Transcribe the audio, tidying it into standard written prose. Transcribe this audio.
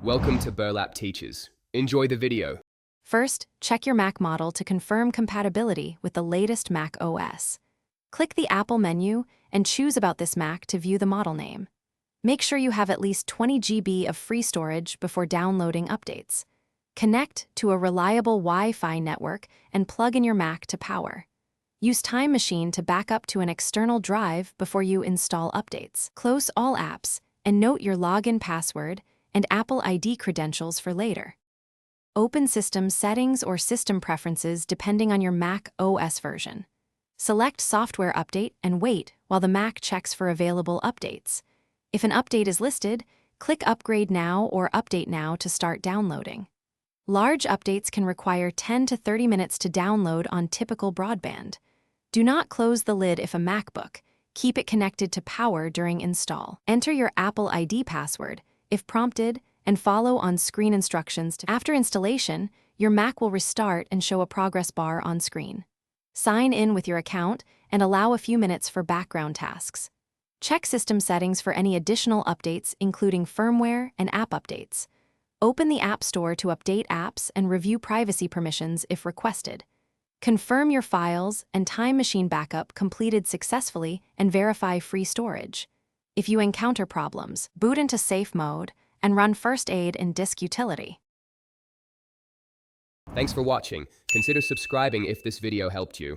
Welcome to Burlap Teachers. Enjoy the video. First, check your Mac model to confirm compatibility with the latest Mac OS. Click the Apple menu and choose about this Mac to view the model name. Make sure you have at least 20 GB of free storage before downloading updates. Connect to a reliable Wi-Fi network and plug in your Mac to power. Use Time Machine to back up to an external drive before you install updates. Close all apps and note your login password and Apple ID credentials for later. Open System Settings or System Preferences depending on your Mac OS version. Select Software Update and wait while the Mac checks for available updates. If an update is listed, click Upgrade Now or Update Now to start downloading. Large updates can require 10 to 30 minutes to download on typical broadband. Do not close the lid if a MacBook. Keep it connected to power during install. Enter your Apple ID password, if prompted, and follow on-screen instructions. After installation, your Mac will restart and show a progress bar on screen. Sign in with your account and allow a few minutes for background tasks. Check system settings for any additional updates, including firmware and app updates. Open the App Store to update apps and review privacy permissions if requested. Confirm your files and Time Machine backup completed successfully and verify free storage. If you encounter problems, boot into safe mode and run first aid in disk utility. Thanks for watching. Consider subscribing if this video helped you.